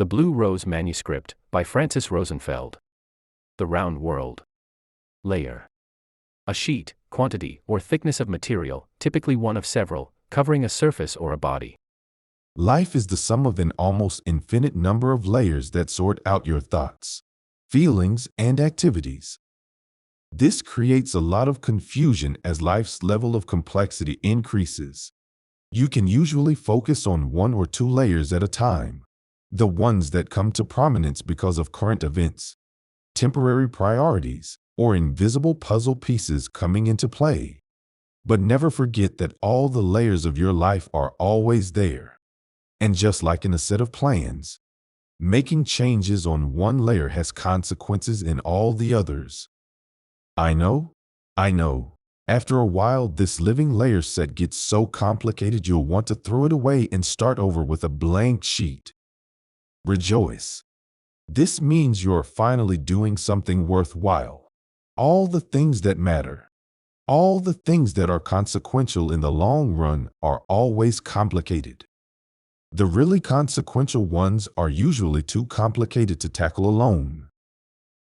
The Blue Rose Manuscript, by Francis Rosenfeld. The Round World. Layer. A sheet, quantity, or thickness of material, typically one of several, covering a surface or a body. Life is the sum of an almost infinite number of layers that sort out your thoughts, feelings, and activities. This creates a lot of confusion as life's level of complexity increases. You can usually focus on one or two layers at a time, the ones that come to prominence because of current events, temporary priorities, or invisible puzzle pieces coming into play. But never forget that all the layers of your life are always there. And just like in a set of plans, making changes on one layer has consequences in all the others. I know. After a while, this living layer set gets so complicated you'll want to throw it away and start over with a blank sheet. Rejoice. This means you're finally doing something worthwhile. All the things that matter, all the things that are consequential in the long run are always complicated. The really consequential ones are usually too complicated to tackle alone.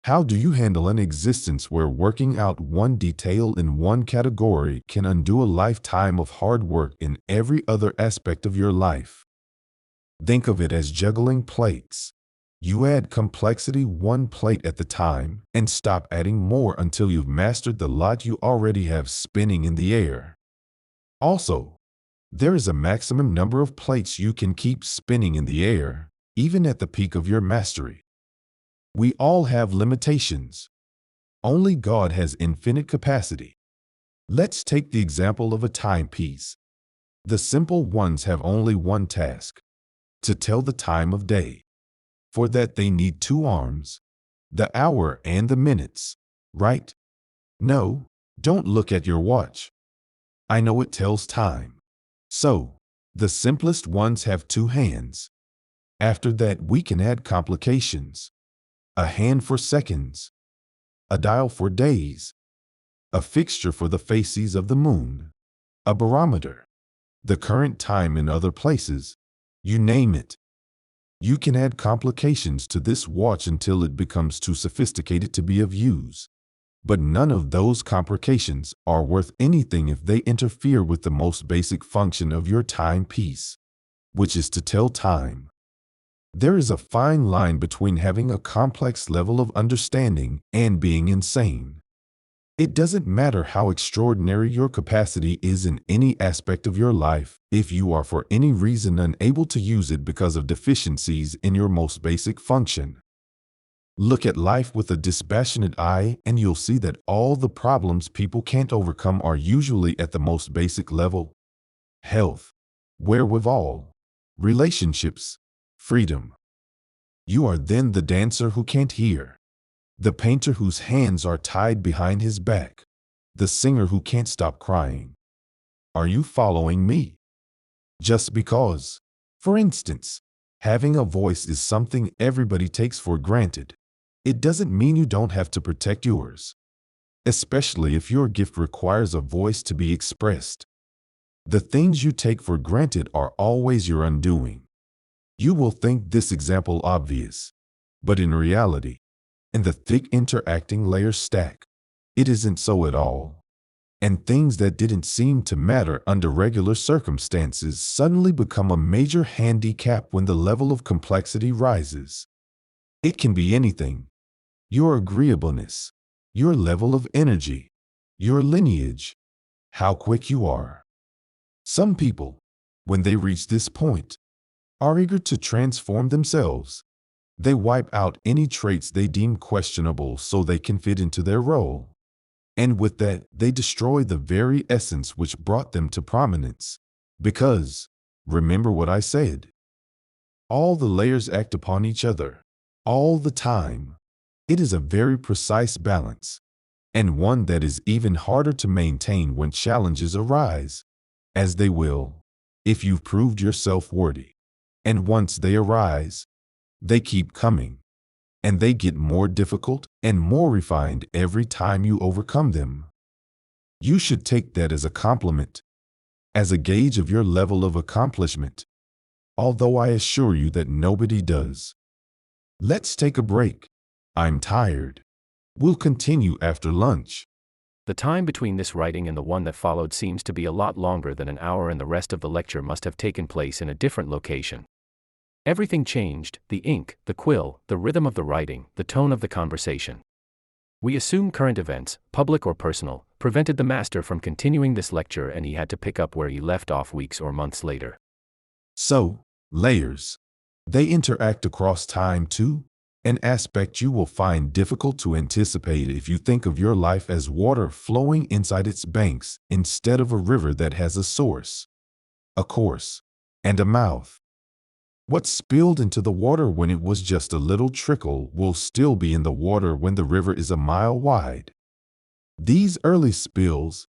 How do you handle an existence where working out one detail in one category can undo a lifetime of hard work in every other aspect of your life? Think of it as juggling plates. You add complexity one plate at a time and stop adding more until you've mastered the lot you already have spinning in the air. Also, there is a maximum number of plates you can keep spinning in the air, even at the peak of your mastery. We all have limitations. Only God has infinite capacity. Let's take the example of a timepiece. The simple ones have only one task: to tell the time of day. For that they need two arms, the hour and the minutes, right? No, don't look at your watch. I know it tells time. So, the simplest ones have two hands. After that, we can add complications. A hand for seconds, a dial for days, a fixture for the phases of the moon, a barometer, the current time in other places, you name it. You can add complications to this watch until it becomes too sophisticated to be of use. But none of those complications are worth anything if they interfere with the most basic function of your timepiece, which is to tell time. There is a fine line between having a complex level of understanding and being insane. It doesn't matter how extraordinary your capacity is in any aspect of your life if you are for any reason unable to use it because of deficiencies in your most basic function. Look at life with a dispassionate eye and you'll see that all the problems people can't overcome are usually at the most basic level: health, wherewithal, relationships, freedom. You are then the dancer who can't hear, the painter whose hands are tied behind his back, the singer who can't stop crying. Are you following me? Just because, for instance, having a voice is something everybody takes for granted, it doesn't mean you don't have to protect yours, especially if your gift requires a voice to be expressed. The things you take for granted are always your undoing. You will think this example obvious, but in reality, in the thick interacting layer stack, it isn't so at all. And things that didn't seem to matter under regular circumstances suddenly become a major handicap when the level of complexity rises. It can be anything: your agreeableness, your level of energy, your lineage, how quick you are. Some people, when they reach this point, are eager to transform themselves. They wipe out any traits they deem questionable so they can fit into their role. And with that, they destroy the very essence which brought them to prominence. Because, remember what I said, all the layers act upon each other, all the time. It is a very precise balance, and one that is even harder to maintain when challenges arise, as they will, if you've proved yourself worthy. And once they arise, they keep coming, and they get more difficult and more refined every time you overcome them. You should take that as a compliment, as a gauge of your level of accomplishment, although I assure you that nobody does. Let's take a break. I'm tired. We'll continue after lunch. The time between this writing and the one that followed seems to be a lot longer than an hour, and the rest of the lecture must have taken place in a different location. Everything changed: the ink, the quill, the rhythm of the writing, the tone of the conversation. We assume current events, public or personal, prevented the master from continuing this lecture, and he had to pick up where he left off weeks or months later. So, layers. They interact across time too, an aspect you will find difficult to anticipate if you think of your life as water flowing inside its banks instead of a river that has a source, a course, and a mouth. What spilled into the water when it was just a little trickle will still be in the water when the river is a mile wide. These early spills,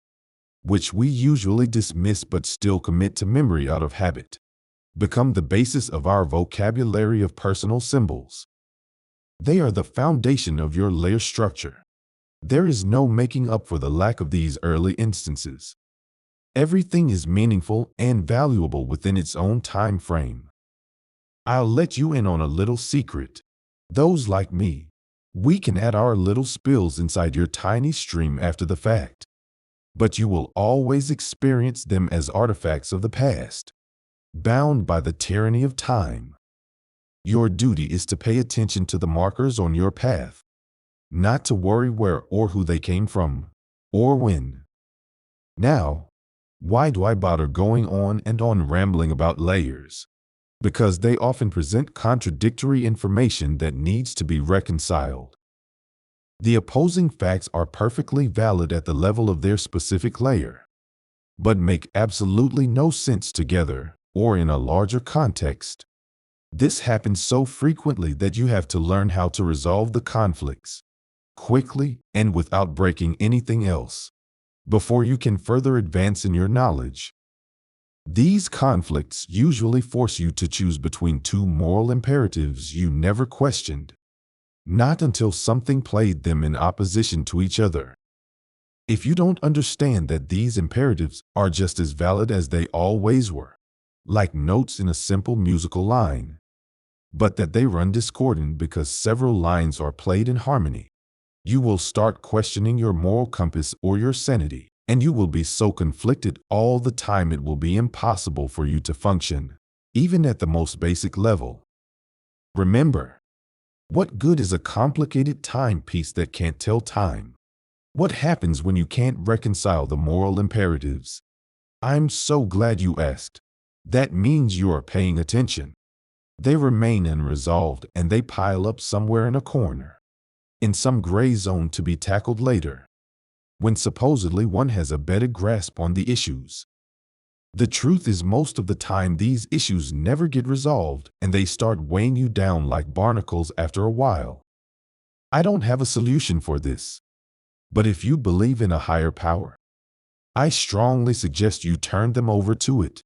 which we usually dismiss but still commit to memory out of habit, become the basis of our vocabulary of personal symbols. They are the foundation of your layer structure. There is no making up for the lack of these early instances. Everything is meaningful and valuable within its own time frame. I'll let you in on a little secret. Those like me, we can add our little spills inside your tiny stream after the fact. But you will always experience them as artifacts of the past, bound by the tyranny of time. Your duty is to pay attention to the markers on your path, not to worry where or who they came from, or when. Now, why do I bother going on and on rambling about layers? Because they often present contradictory information that needs to be reconciled. The opposing facts are perfectly valid at the level of their specific layer, but make absolutely no sense together or in a larger context. This happens so frequently that you have to learn how to resolve the conflicts quickly and without breaking anything else before you can further advance in your knowledge. These conflicts usually force you to choose between two moral imperatives you never questioned, not until something played them in opposition to each other. If you don't understand that these imperatives are just as valid as they always were, like notes in a simple musical line, but that they run discordant because several lines are played in harmony, you will start questioning your moral compass or your sanity, and you will be so conflicted all the time it will be impossible for you to function, even at the most basic level. Remember, what good is a complicated timepiece that can't tell time? What happens when you can't reconcile the moral imperatives? I'm so glad you asked. That means you are paying attention. They remain unresolved and they pile up somewhere in a corner, in some gray zone to be tackled later, when supposedly one has a better grasp on the issues. The truth is, most of the time these issues never get resolved and they start weighing you down like barnacles after a while. I don't have a solution for this, but if you believe in a higher power, I strongly suggest you turn them over to it.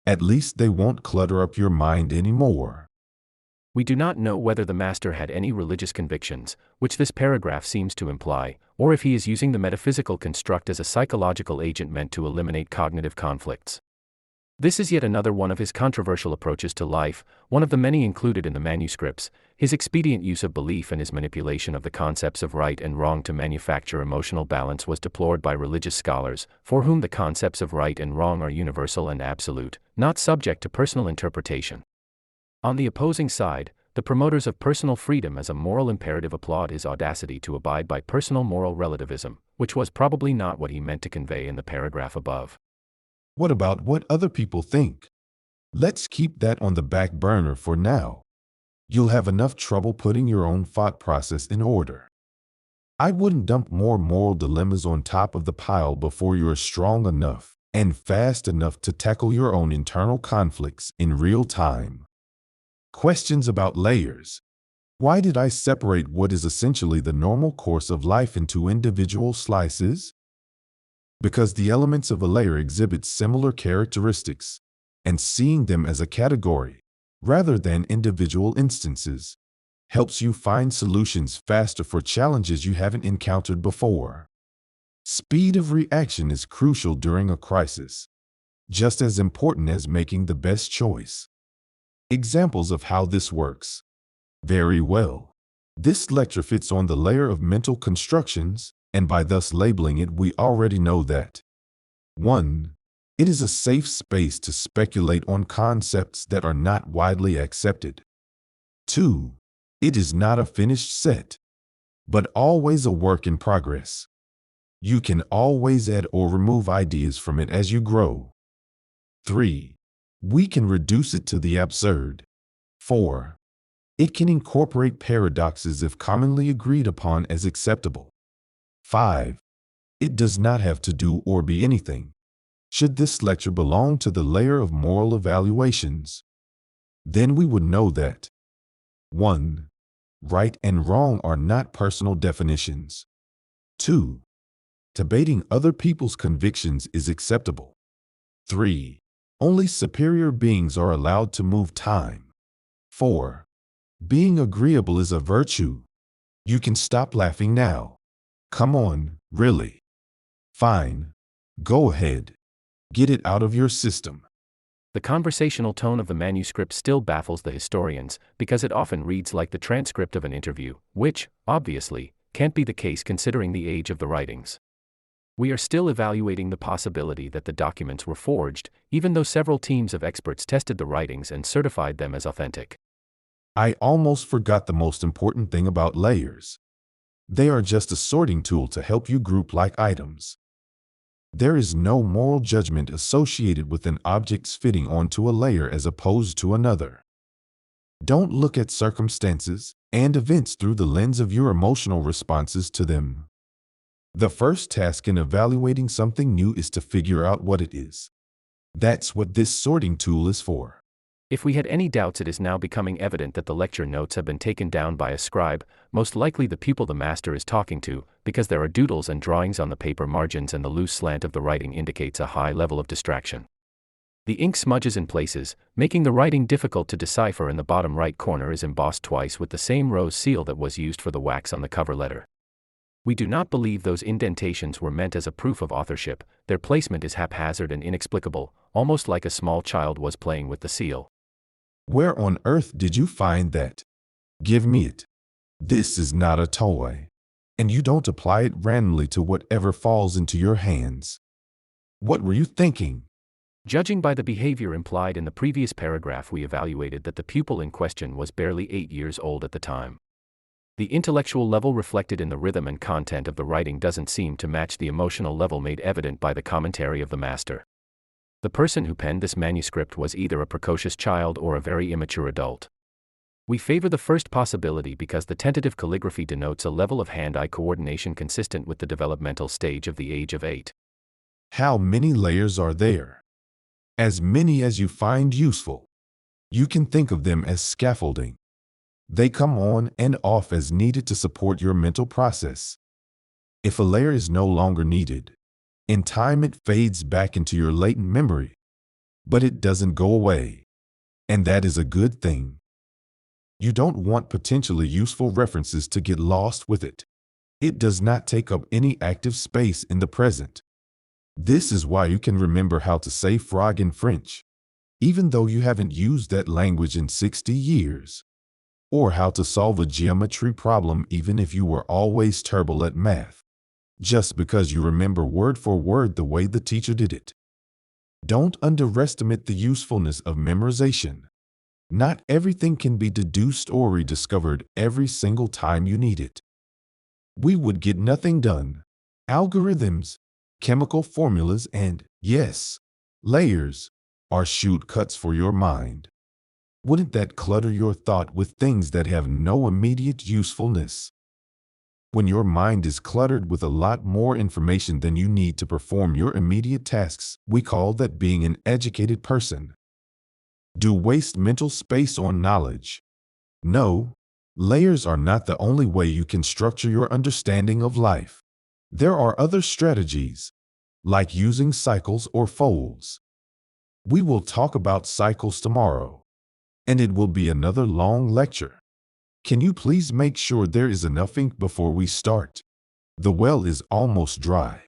At least they won't clutter up your mind anymore. We do not know whether the master had any religious convictions, which this paragraph seems to imply, or if he is using the metaphysical construct as a psychological agent meant to eliminate cognitive conflicts. This is yet another one of his controversial approaches to life, one of the many included in the manuscripts. His expedient use of belief and his manipulation of the concepts of right and wrong to manufacture emotional balance was deplored by religious scholars, for whom the concepts of right and wrong are universal and absolute, not subject to personal interpretation. On the opposing side, the promoters of personal freedom as a moral imperative applaud his audacity to abide by personal moral relativism, which was probably not what he meant to convey in the paragraph above. What about what other people think? Let's keep that on the back burner for now. You'll have enough trouble putting your own thought process in order. I wouldn't dump more moral dilemmas on top of the pile before you're strong enough and fast enough to tackle your own internal conflicts in real time. Questions about layers. Why did I separate what is essentially the normal course of life into individual slices? Because the elements of a layer exhibit similar characteristics, and seeing them as a category, rather than individual instances, helps you find solutions faster for challenges you haven't encountered before. Speed of reaction is crucial during a crisis, just as important as making the best choice. Examples of how this works. Very well. This lecture fits on the layer of mental constructions, and by thus labeling it, we already know that 1. It is a safe space to speculate on concepts that are not widely accepted. 2. It is not a finished set, but always a work in progress. You can always add or remove ideas from it as you grow. 3. We can reduce it to the absurd. 4. It can incorporate paradoxes if commonly agreed upon as acceptable. 5. It does not have to do or be anything. Should this lecture belong to the layer of moral evaluations, then we would know that 1. Right and wrong are not personal definitions. 2. Debating other people's convictions is acceptable. 3. Only superior beings are allowed to move time. 4. Being agreeable is a virtue. You can stop laughing now. Come on, really. Fine. Go ahead. Get it out of your system. The conversational tone of the manuscript still baffles the historians because it often reads like the transcript of an interview, which, obviously, can't be the case considering the age of the writings. We are still evaluating the possibility that the documents were forged, even though several teams of experts tested the writings and certified them as authentic. I almost forgot the most important thing about layers. They are just a sorting tool to help you group like items. There is no moral judgment associated with an object's fitting onto a layer as opposed to another. Don't look at circumstances and events through the lens of your emotional responses to them. The first task in evaluating something new is to figure out what it is. That's what this sorting tool is for. If we had any doubts, it is now becoming evident that the lecture notes have been taken down by a scribe, most likely the pupil the master is talking to, because there are doodles and drawings on the paper margins and the loose slant of the writing indicates a high level of distraction. The ink smudges in places, making the writing difficult to decipher. In the bottom right corner is embossed twice with the same rose seal that was used for the wax on the cover letter. We do not believe those indentations were meant as a proof of authorship. Their placement is haphazard and inexplicable, almost like a small child was playing with the seal. Where on earth did you find that? Give me it. This is not a toy. And you don't apply it randomly to whatever falls into your hands. What were you thinking? Judging by the behavior implied in the previous paragraph, we evaluated that the pupil in question was barely 8 years old at the time. The intellectual level reflected in the rhythm and content of the writing doesn't seem to match the emotional level made evident by the commentary of the master. The person who penned this manuscript was either a precocious child or a very immature adult. We favor the first possibility because the tentative calligraphy denotes a level of hand-eye coordination consistent with the developmental stage of the age of 8. How many layers are there? As many as you find useful. You can think of them as scaffolding. They come on and off as needed to support your mental process. If a layer is no longer needed, in time it fades back into your latent memory. But it doesn't go away. And that is a good thing. You don't want potentially useful references to get lost with it. It does not take up any active space in the present. This is why you can remember how to say frog in French, even though you haven't used that language in 60 years. Or how to solve a geometry problem even if you were always terrible at math, just because you remember word for word the way the teacher did it. Don't underestimate the usefulness of memorization. Not everything can be deduced or rediscovered every single time you need it. We would get nothing done. Algorithms, chemical formulas, and, yes, layers are shortcuts for your mind. Wouldn't that clutter your thought with things that have no immediate usefulness? When your mind is cluttered with a lot more information than you need to perform your immediate tasks, we call that being an educated person. Do waste mental space on knowledge? No, layers are not the only way you can structure your understanding of life. There are other strategies, like using cycles or folds. We will talk about cycles tomorrow, and it will be another long lecture. Can you please make sure there is enough ink before we start? The well is almost dry.